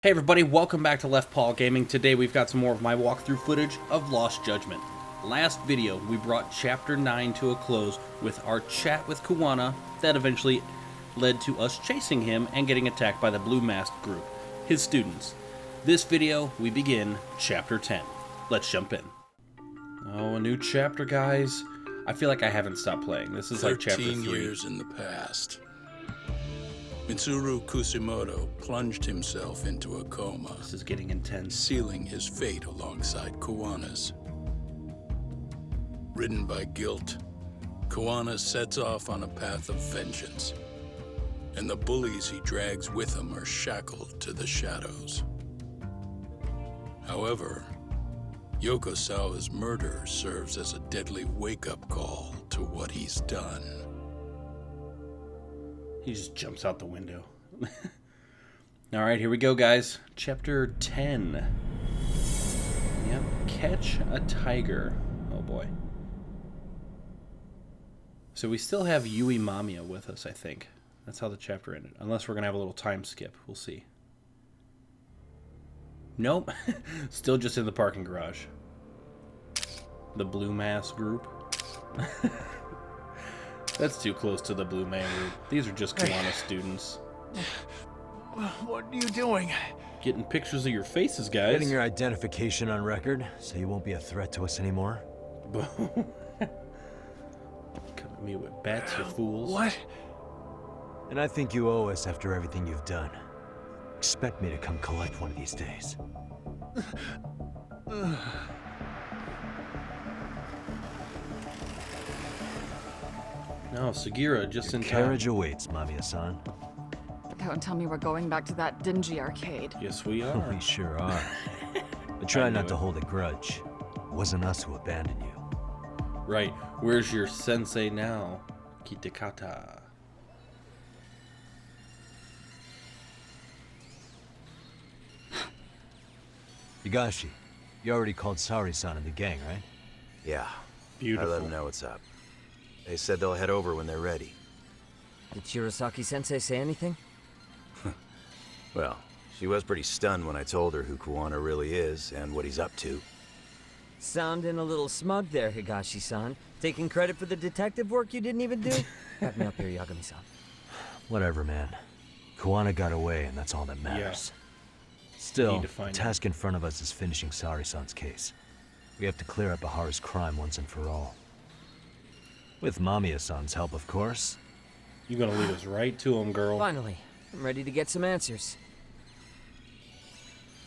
Hey everybody, welcome back to LeftPawGaming. Today we've got some more of my walkthrough footage of Lost Judgment. Last video, we brought Chapter 9 to a close with our chat with Kuwana that eventually led to us chasing him and getting attacked by the Blue Masked group, his students. This video, we begin Chapter 10. Let's jump in. Oh, a new chapter, guys. I feel like I haven't stopped playing. This is like Chapter 3. 13 years in the past. Mitsuru Kusimoto plunged himself into a coma. This is getting intense. Sealing his fate alongside Kuwana's. Ridden by guilt, Kuwana sets off on a path of vengeance. And the bullies he drags with him are shackled to the shadows. However, Yokosawa's murder serves as a deadly wake-up call to what he's done. He just jumps out the window. Alright, here we go, guys. Chapter 10. Yep, catch a tiger. Oh boy. So we still have Yui Mamiya with us, I think. That's how the chapter ended. Unless we're going to have a little time skip. We'll see. Nope. Still just in the parking garage. The Blue Mask group. That's too close to the Blue Man group. These are just Kuwana students. What are you doing? Getting pictures of your faces, guys. Getting your identification on record, so you won't be a threat to us anymore. Come at me with bats, you fools. What? And I think you owe us after everything you've done. Expect me to come collect one of these days. No, Sugira, just in time. Carriage awaits, Mamiya-san. Don't tell me we're going back to that dingy arcade. Yes, we are. We sure are. But try not to hold a grudge. It wasn't us who abandoned you. Right. Where's your sensei now? Kitakata. Higashi, you already called Sari-san and the gang, right? Yeah. Beautiful. I let them know what's up. They said they'll head over when they're ready. Did Shirosaki-sensei say anything? Well, she was pretty stunned when I told her who Kuwana really is and what he's up to. Sounding a little smug there, Higashi-san. Taking credit for the detective work you didn't even do? Back me up here, Yagami-san. Whatever, man. Kuwana got away, and that's all that matters. Still, the task in front of us is finishing Sari-san's case. We have to clear up Ehara's crime once and for all. With Mamiya-san's help, of course. You're gonna lead us right to him, girl. Finally, I'm ready to get some answers.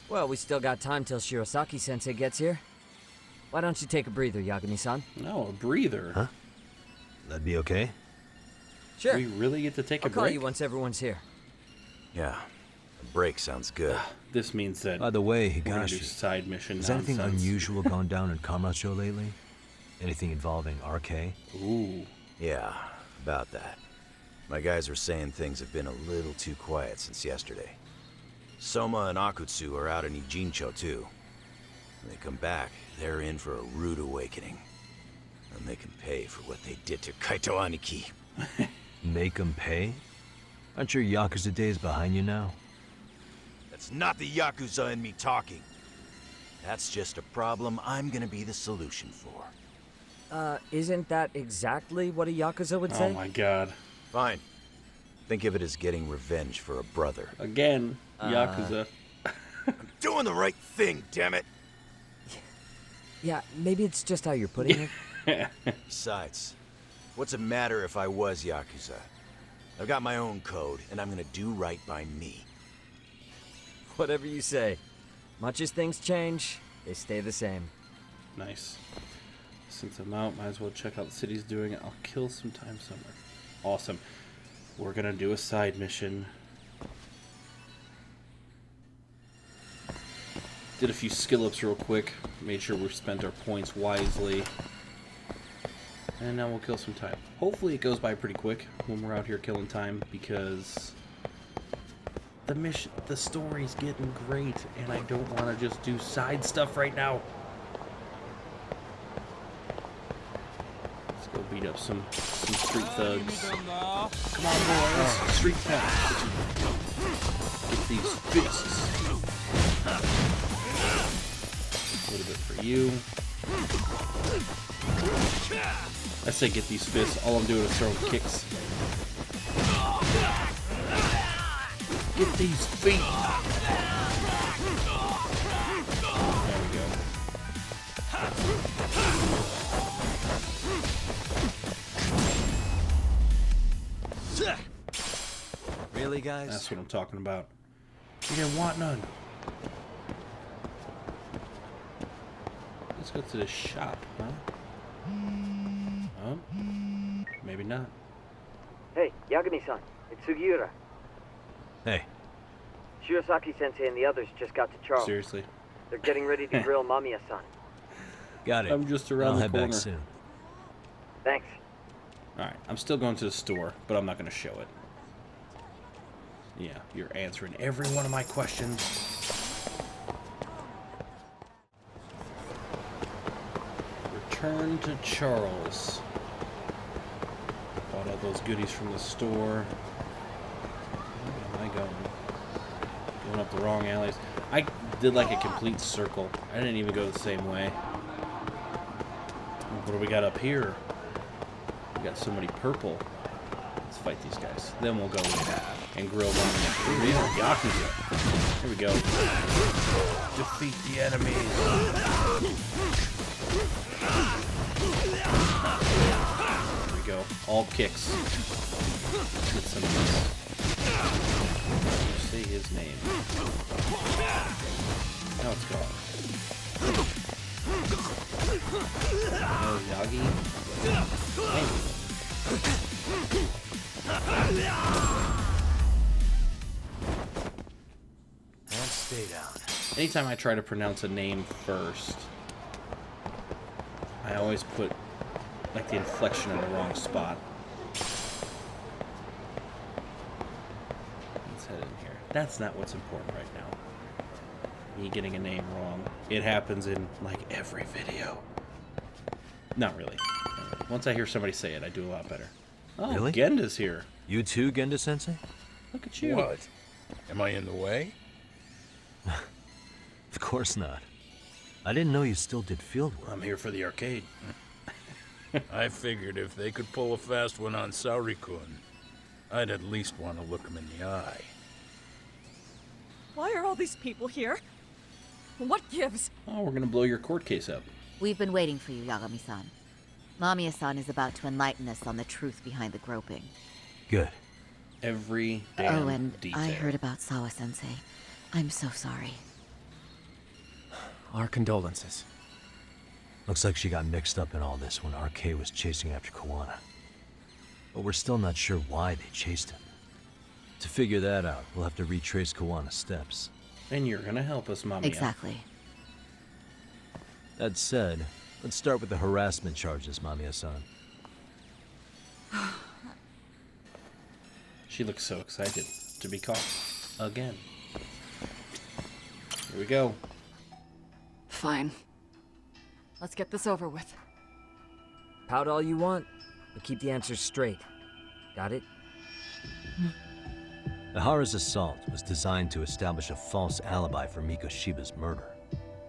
Well, we still got time till Shirosaki-sensei gets here. Why don't you take a breather, Yagami-san? No, a breather. Huh? That'd be okay? Sure. We really get to take a I'll break? call you once everyone's here. Yeah, a break sounds good. This means that By the way, we're gonna do Higashi, side mission has anything nonsense. unusual gone down in Kamacho lately? Anything involving RK? Ooh. Yeah, about that. My guys are saying things have been a little too quiet since yesterday. Soma and Akutsu are out in Ijincho too. When they come back, they're in for a rude awakening. And they can pay for what they did to Kaito Aniki. Make them pay? Aren't your Yakuza days behind you now? That's not the Yakuza in me talking. That's just a problem I'm gonna be the solution for. Isn't that exactly what a Yakuza would say? Oh my god. Fine. Think of it as getting revenge for a brother. Again, Yakuza. I'm doing the right thing, damn it! Yeah, maybe it's just how you're putting it. Besides, what's it matter if I was Yakuza? I've got my own code, and I'm gonna do right by me. Whatever you say. Much as things change, they stay the same. Nice. Since I'm out, might as well check out the city's doing it. I'll kill some time somewhere. Awesome. We're gonna do a side mission. Did a few skill ups real quick. Made sure we spent our points wisely. And now we'll kill some time. Hopefully it goes by pretty quick when we're out here killing time, because the story's getting great and I don't want to just do side stuff right now. Let's go beat up some street thugs. Come on, boys. Street pass. Get these fists. A little bit for you. I say get these fists. All I'm doing is throwing kicks. Get these feet. There we go. Really, guys? That's what I'm talking about. You didn't want none. Let's go to the shop, huh? Oh, maybe not. Hey, Yagami-san, it's Sugiura. Hey. Shirosaki-sensei and the others just got to Charles. Seriously. They're getting ready to grill Mamiya-san. Got it. I'm just around the head corner. back soon. Thanks. Alright, I'm still going to the store, but I'm not going to show it. Yeah, you're answering every one of my questions. Return to Charles. Bought all those goodies from the store. Where am I going? Going up the wrong alleys. I did like a complete circle. I didn't even go the same way. What do we got up here? We got so many purple. Let's fight these guys. Then we'll go and grill one. Ooh, these are Yakuza. Here we go. Defeat the enemies. Here we go. All kicks. Get some of this. Say his name. Now it's gone. Oh, Yagi. Hey. And stay down. Anytime I try to pronounce a name first, I always put like the inflection in the wrong spot. Let's head in here. That's not what's important right now. Me getting a name wrong. It happens in like every video. Not really. Once I hear somebody say it, I do a lot better. Oh, Really? Genda's here. You too, Genda-sensei? Look at you. What? Am I in the way? Of course not. I didn't know you still did field work. I'm here for the arcade. I figured if they could pull a fast one on Saori-kun, I'd at least want to look him in the eye. Why are all these people here? What gives? Oh, we're gonna blow your court case up. We've been waiting for you, Yagami-san. Mamiya-san is about to enlighten us on the truth behind the groping. Good. Every damn Oh, and detail. I heard about Sawa-sensei. I'm so sorry. Our condolences. Looks like she got mixed up in all this when RK was chasing after Kawana. But we're still not sure why they chased him. To figure that out, we'll have to retrace Kawana's steps. And you're gonna help us, Mamiya. Exactly. That said, let's start with the harassment charges, Mamiya-san. She looks so excited to be caught again. Here we go. Fine. Let's get this over with. Pout all you want, but keep the answers straight. Got it? Ehara's assault was designed to establish a false alibi for Mikoshiba's murder.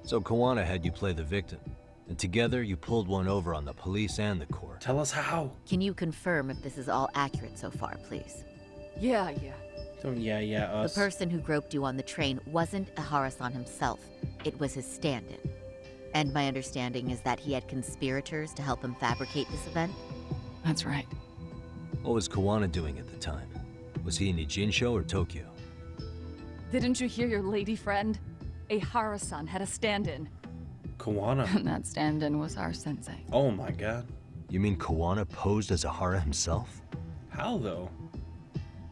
So Kawana had you play the victim, and together you pulled one over on the police and the court. Tell us how. Can you confirm if this is all accurate so far, please? Yeah. Don't yeah, us. The person who groped you on the train wasn't Ehara-san himself. It was his stand-in. And my understanding is that he had conspirators to help him fabricate this event? That's right. What was Kawana doing at the time? Was he in Ijincho or Tokyo? Didn't you hear your lady friend? Ehara-san had a stand-in. Kawana. And that stand-in was our sensei. Oh my god. You mean Kawana posed as Ehara himself? How though?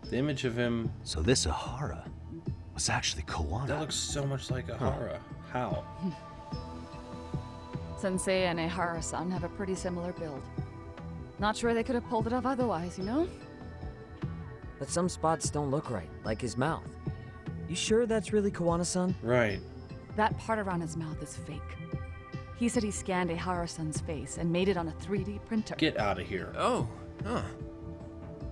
The image of him, So this Ehara was actually Kawana. that looks so much like Ehara. How? Sensei and Ehara-san have a pretty similar build. Not sure they could have pulled it off otherwise, you know? But some spots don't look right, like his mouth. You sure that's really Kawana-san? Right. That part around his mouth is fake. He said he scanned Ehara-san's face and made it on a 3D printer. Get out of here. Oh, huh.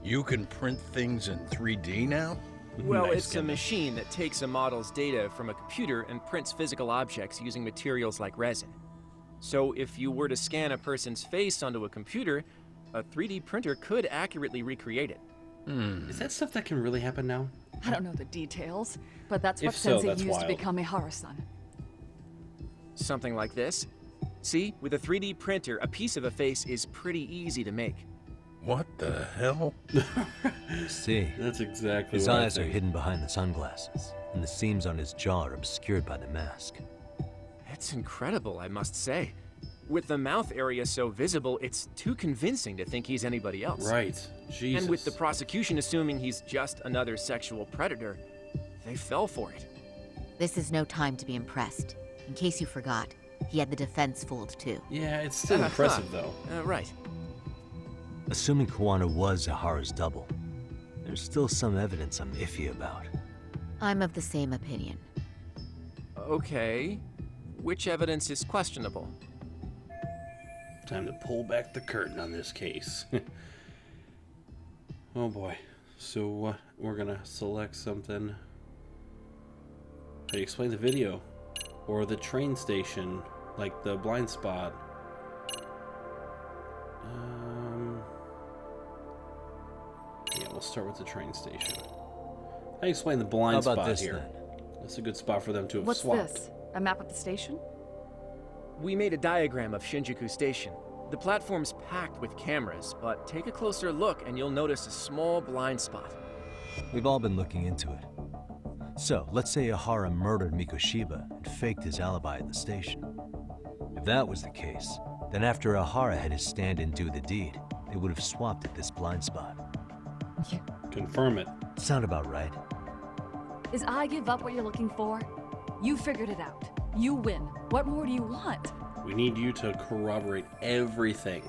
You can print things in 3D now? Well, Nice it's a gimmick. machine that takes a model's data from a computer and prints physical objects using materials like resin. So if you were to scan a person's face onto a computer, a 3D printer could accurately recreate it. Is that stuff that can really happen now? I don't know the details, but that's what If so, Sensei that's used wild. to become Ehara-san. Something like this. See, with a 3D printer, a piece of a face is pretty easy to make. What the hell? See, That's exactly his what I eyes are think. hidden behind the sunglasses, and the seams on his jaw are obscured by the mask. It's incredible, I must say. With the mouth area so visible, it's too convincing to think he's anybody else. Right. Jesus. And with the prosecution assuming he's just another sexual predator, they fell for it. This is no time to be impressed. In case you forgot, he had the defense fooled too. Yeah, it's still impressive though. Right. Assuming Kuwana was Ehara's double, there's still some evidence I'm iffy about. I'm of the same opinion. Okay. Which evidence is questionable? Time to pull back the curtain on this case. Oh boy. So we're gonna select something. How do you explain the video? Or the train station, like the blind spot. Yeah, we'll start with the train station. How do you explain the blind How about spot this here? then? That's a good spot for them to have What's swapped. this? A map of the station? We made a diagram of Shinjuku Station. The platform's packed with cameras, but take a closer look and you'll notice a small blind spot. We've all been looking into it. So, let's say Ehara murdered Mikoshiba and faked his alibi at the station. If that was the case, then after Ehara had his stand-in do the deed, they would have swapped at this blind spot. Confirm it. Sound about right? Is I give up what you're looking for? You figured it out. You win. What more do you want? We need you to corroborate everything.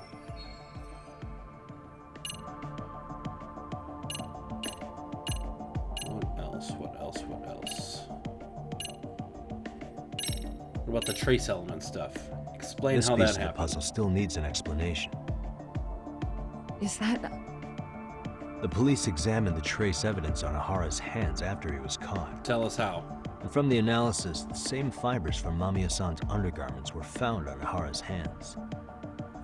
What else? What else? What else? What about the trace element stuff? Explain This how piece that of the happened. puzzle still needs an explanation. Is that... The police examined the trace evidence on Ehara's hands after he was caught. Tell us how. And from the analysis, the same fibers from Mamiya-san's undergarments were found on Ehara's hands.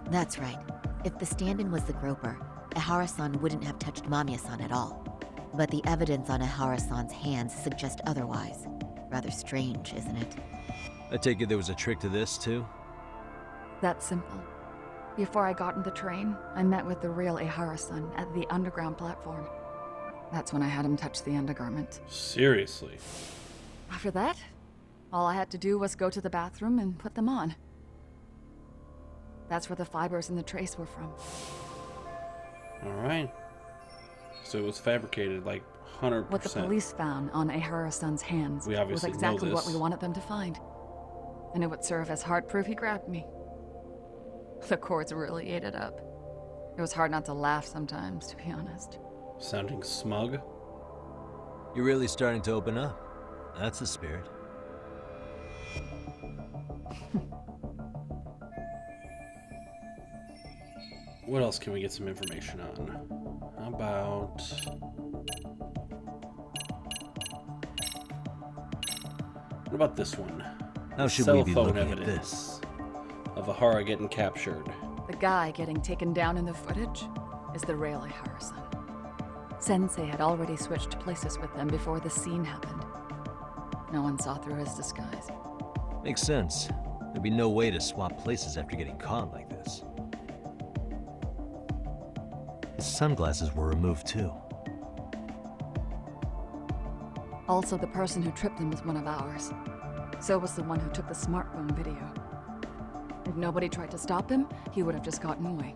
That's right. If the stand-in was the groper, Ehara-san wouldn't have touched Mamiya-san at all. But the evidence on Ehara-san's hands suggests otherwise. Rather strange, isn't it? I take it there was a trick to this, too? That's simple. Before I got in the train, I met with the real Ehara-san at the underground platform. That's when I had him touch the undergarment. Seriously. After that, all I had to do was go to the bathroom and put them on. That's where the fibers in the trace were from. Alright. So it was fabricated like 100%. What the police found on Ehara-san's hands We was obviously know exactly what this. we wanted them to find. And it would serve as hard proof he grabbed me. The courts really ate it up. It was hard not to laugh sometimes, to be honest. Sounding smug. You're really starting to open up. That's the spirit. What else can we get some information on? How about... What about this one? How should Cell we be phone looking at evidence this? of Ehara getting captured. The guy getting taken down in the footage is the real Ehara-san. Sensei had already switched places with them before the scene happened. No one saw through his disguise. Makes sense. There'd be no way to swap places after getting caught like this. His sunglasses were removed too. Also, the person who tripped him was one of ours. So was the one who took the smartphone video. If nobody tried to stop him, he would have just gotten away.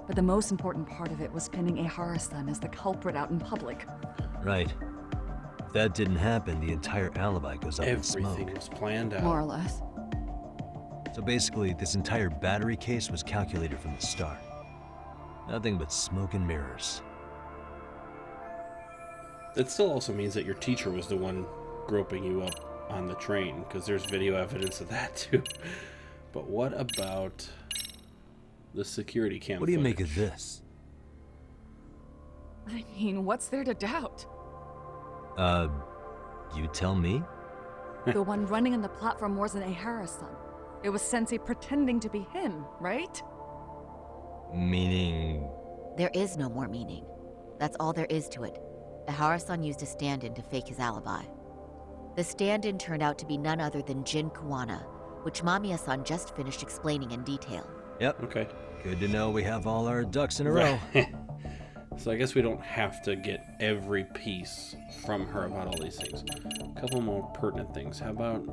But the most important part of it was pinning Ehara-san as the culprit out in public. Right. If that didn't happen, the entire alibi goes up in smoke. Everything was planned out. More or less. So basically, this entire battery case was calculated from the start. Nothing but smoke and mirrors. That still also means that your teacher was the one groping you up on the train, because there's video evidence of that too. But what about the security cam What do you make footage? of this? I mean, what's there to doubt? You tell me? The one running on the platform wasn't Ehara-san. It was Sensei pretending to be him, right? Meaning... There is no more meaning. That's all there is to it. Ehara-san used a stand-in to fake his alibi. The stand-in turned out to be none other than Jin Kuwana, which Mamiya-san just finished explaining in detail. Yep. Okay. Good to know we have all our ducks in a row. So I guess we don't have to get every piece from her about all these things. A couple more pertinent things. How about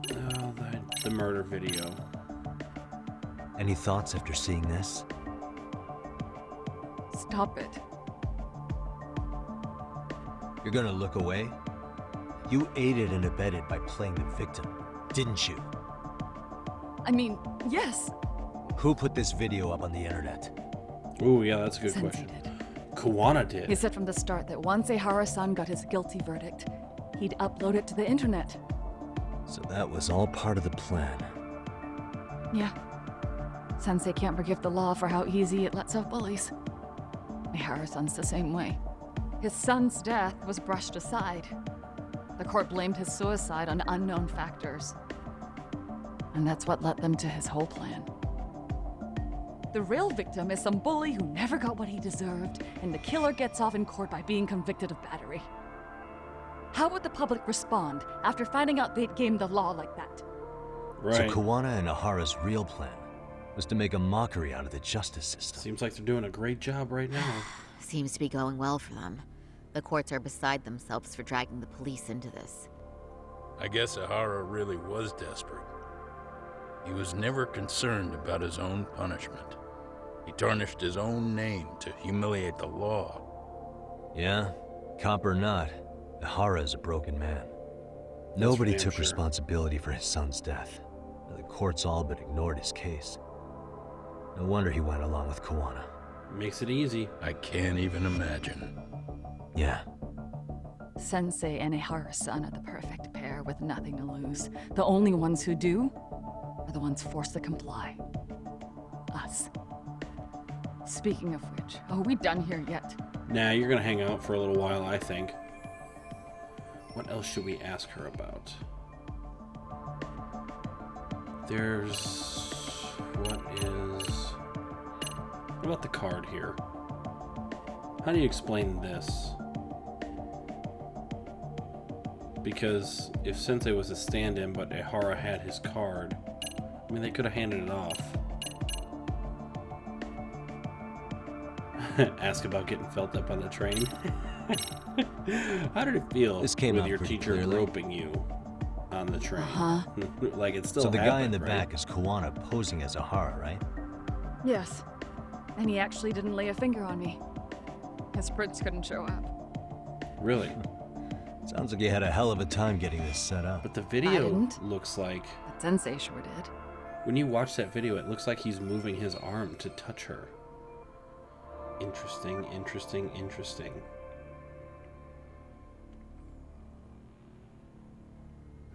the murder video? Any thoughts after seeing this? Stop it. You're gonna look away? You aided and abetted by playing the victim, didn't you? I mean, yes. Who put this video up on the internet? Ooh, yeah, that's a good Sensei question. did. Kuwana did. He said from the start that once Ehara-san got his guilty verdict, he'd upload it to the internet. So that was all part of the plan. Yeah. Sensei can't forgive the law for how easy it lets out bullies. Ehara-san's the same way. His son's death was brushed aside. The court blamed his suicide on unknown factors. And that's what led them to his whole plan. The real victim is some bully who never got what he deserved, and the killer gets off in court by being convicted of battery. How would the public respond after finding out they'd gamed the law like that? Right. So Kuwana and Ehara's real plan was to make a mockery out of the justice system. Seems like they're doing a great job right now. Seems to be going well for them. The courts are beside themselves for dragging the police into this. I guess Ehara really was desperate. He was never concerned about his own punishment. He tarnished his own name to humiliate the law. Yeah, cop or not, Ehara is a broken man. Nobody for damn took sure. responsibility for his son's death. The courts all but ignored his case. No wonder he went along with Kuwana. Makes it easy. I can't even imagine. Yeah, Sensei and Ehara-san are the perfect pair with nothing to lose. The only ones who do are the ones forced to comply. Us. Speaking of which, are we done here yet? Nah, you're gonna hang out for a little while, I think. What else should we ask her about? What about the card here? How do you explain this? Because if Sensei was a stand-in but Ehara had his card, I mean, they could have handed it off. Ask about getting felt up on the train. How did it feel This came with out your pretty teacher clearly. groping you on the train? Like it's still so the guy in happened, the right? back is Kuwana posing as Ehara, right? Yes. And he actually didn't lay a finger on me. His prints couldn't show up. Really? Sounds like you had a hell of a time getting this set up. But the I video didn't. looks like, But Sensei sure did. when you watch that video, it looks like he's moving his arm to touch her. Interesting, interesting, interesting.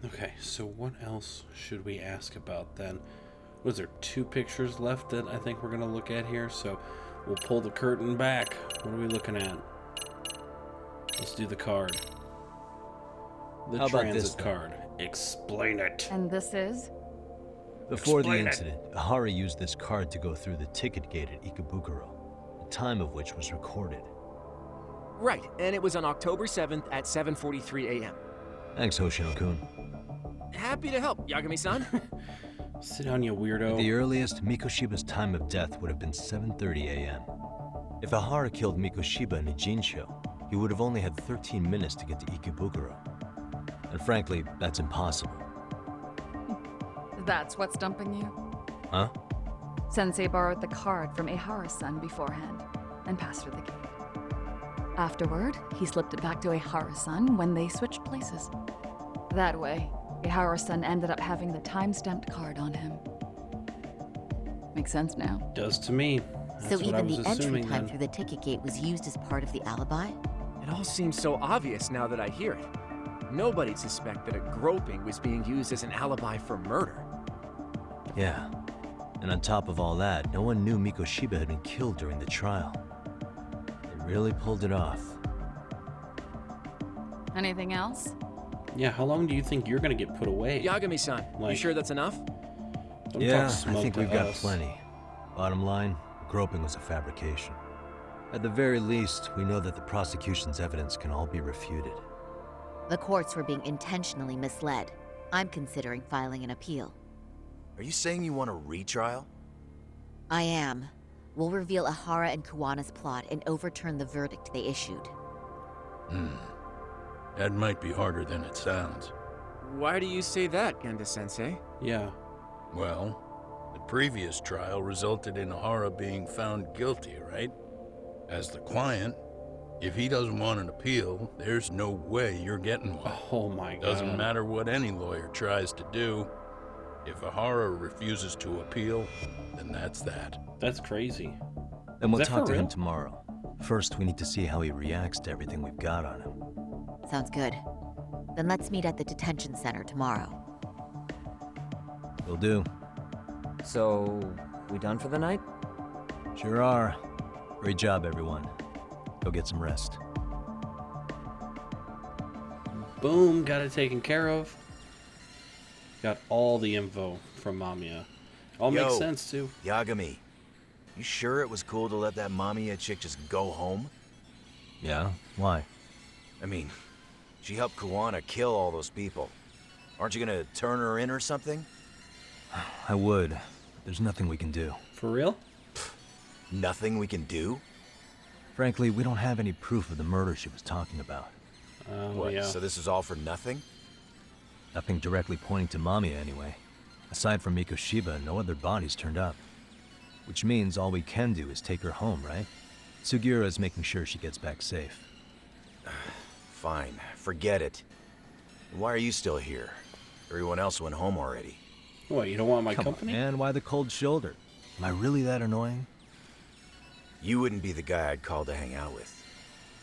Okay, so what else should we ask about then? Was there 2 pictures left that I think we're going to look at here? So we'll pull the curtain back. What are we looking at? Let's do the card. The How about transit this, then? card. Explain it. And this is? Before the Explain it. incident, Ehara used this card to go through the ticket gate at Ikebukuro, the time of which was recorded. Right, and it was on October 7th at 7:43 a.m. Thanks, Hoshino-kun. Happy to help, Yagami-san. Sit down, you weirdo. At the earliest, Mikoshiba's time of death would have been 7:30 a.m. If Ehara killed Mikoshiba in a Jinsho, he would have only had 13 minutes to get to Ikebukuro. And frankly, that's impossible. That's what's dumping you? Huh? Sensei borrowed the card from Ehara-san beforehand and passed her the gate. Afterward, he slipped it back to Ehara-san when they switched places. That way, Ehara-san ended up having the time-stamped card on him. Makes sense now. Does to me. That's So what I even was the entry assuming time then. through the ticket gate was used as part of the alibi? It all seems so obvious now that I hear it. Nobody'd suspect that a groping was being used as an alibi for murder. Yeah. And on top of all that, no one knew Mikoshiba had been killed during the trial. They really pulled it off. Anything else? Yeah, how long do you think you're gonna get put away? Yagami-san, you sure that's enough? Don't Yeah, talk I smug think to we've got us. plenty. Bottom line, groping was a fabrication. At the very least, we know that the prosecution's evidence can all be refuted. The courts were being intentionally misled. I'm considering filing an appeal. Are you saying you want a retrial? I am. We'll reveal Ehara and Kuwana's plot and overturn the verdict they issued. That might be harder than it sounds. Why do you say that, Genda-sensei? Yeah. Well, the previous trial resulted in Ehara being found guilty, right? As the client, if he doesn't want an appeal, there's no way you're getting one. Oh my god. Doesn't matter what any lawyer tries to do. If Ehara refuses to appeal, then that's that. That's crazy. Then we'll Is that talk for to him real? tomorrow. First, we need to see how he reacts to everything we've got on him. Sounds good. Then let's meet at the detention center tomorrow. Will do. So, we done for the night? Sure are. Great job, everyone. Go get some rest. Boom, got it taken care of. Got all the info from Mamiya. All makes sense too. Yagami, you sure it was cool to let that Mamiya chick just go home? Yeah? Why? I mean, she helped Kuwana kill all those people. Aren't you gonna turn her in or something? I would, but there's nothing we can do. For real? Nothing we can do? Frankly, we don't have any proof of the murder she was talking about. What, yeah. so this is all for nothing? Nothing directly pointing to Mamiya anyway. Aside from Mikoshiba, no other bodies turned up. Which means all we can do is take her home, right? Sugiura is making sure she gets back safe. Fine, forget it. Why are you still here? Everyone else went home already. What, you don't want my Come company? on, man, why the cold shoulder? Am I really that annoying? You wouldn't be the guy I'd call to hang out with.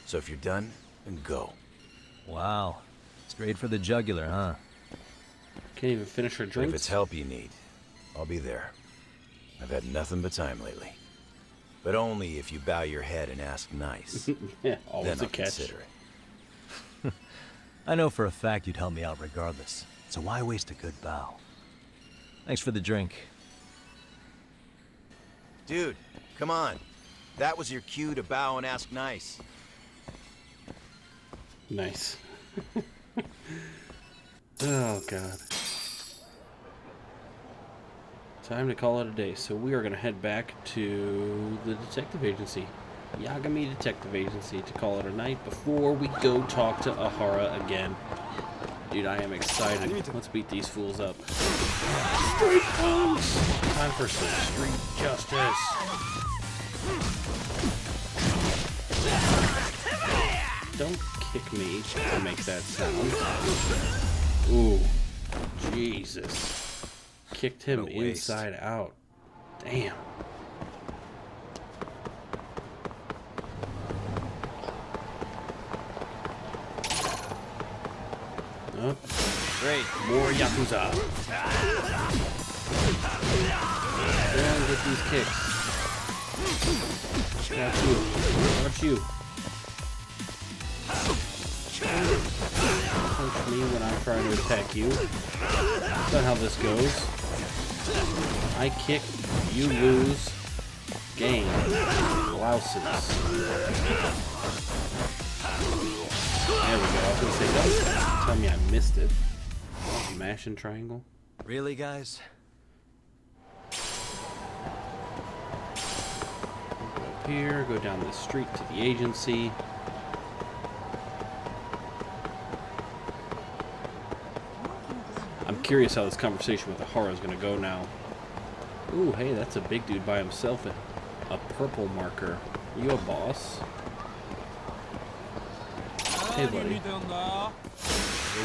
So if you're done, then go. Wow. Straight for the jugular, huh? Can't even finish her But drinks. if it's help you need, I'll be there. I've had nothing but time lately. But only if you bow your head and ask nice. Yeah, always Then a I'll catch. consider it. I know for a fact you'd help me out regardless, so why waste a good bow? Thanks for the drink. Dude, come on. That was your cue to bow and ask nice. Nice. Oh god. Time to call it a day. So we are going to head back to the detective agency. Yagami Detective Agency to call it a night before we go talk to Ehara again. Dude, I am excited. Let's beat these fools up. Street punks! Time for some street justice. Don't kick me to make that sound. Ooh. Jesus. Kicked him What a waste. inside out. Damn. Oh, Great. more Yakuza. Go on, get these kicks. Got you. Got you. Punch me when I'm trying to attack you. That's not how this goes. I kick, you lose, gain. Blouses. There we go. I was gonna say, don't tell me I missed it. Mash and triangle. Really, guys? Go up here, go down this street to the agency. I'm curious how this conversation with Ehara is gonna go now. Ooh, hey, that's a big dude by himself. A purple marker. You a boss? Hey, buddy. I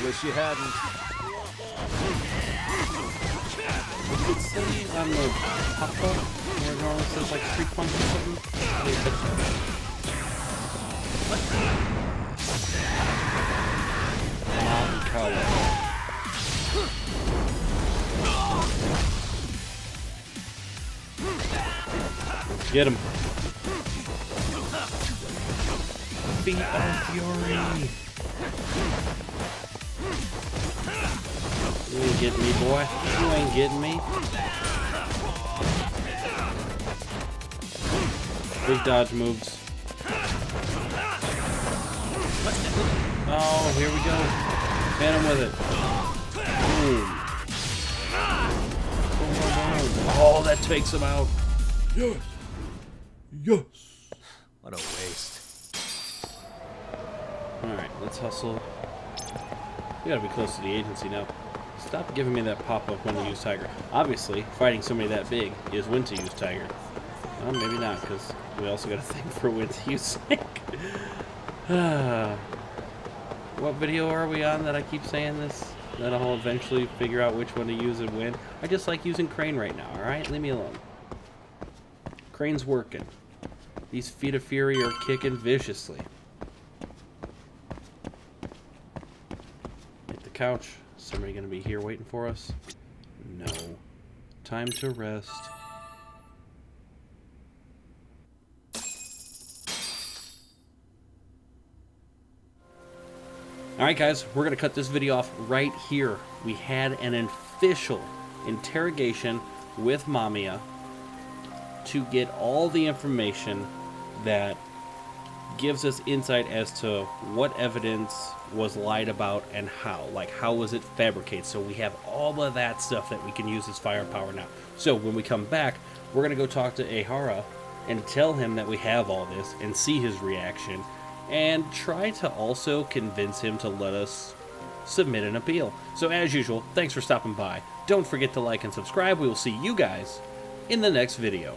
wish you hadn't. What did it say on the pop-up? Where it normally says like street punk or something? I didn't catch that. Mountain color. Get him. Feet of Fury. getting me, boy. You ain't getting me. Big dodge moves. Oh, here we go. Hit him with it. Boom. Boom, boom, boom. Oh, that takes him out. Yes. Yes. What a waste. Alright, let's hustle. We gotta be close to the agency now. Stop giving me that pop-up when to use Tiger. Obviously, fighting somebody that big is when to use Tiger. Well, maybe not, because we also got a thing for when to use Snake. What video are we on that I keep saying this? That I'll eventually figure out which one to use and when. I just like using Crane right now, alright? Leave me alone. Crane's working. These feet of fury are kicking viciously. Hit the couch. Is somebody gonna be here waiting for us? No. Time to rest. Alright guys, we're going to cut this video off right here. We had an official interrogation with Mamiya to get all the information that gives us insight as to what evidence was lied about and how. Like, how was it fabricated? So we have all of that stuff that we can use as firepower now. So when we come back, we're going to go talk to Ehara and tell him that we have all this and see his reaction. And try to also convince him to let us submit an appeal. So as usual, thanks for stopping by. Don't forget to like and subscribe. We will see you guys in the next video.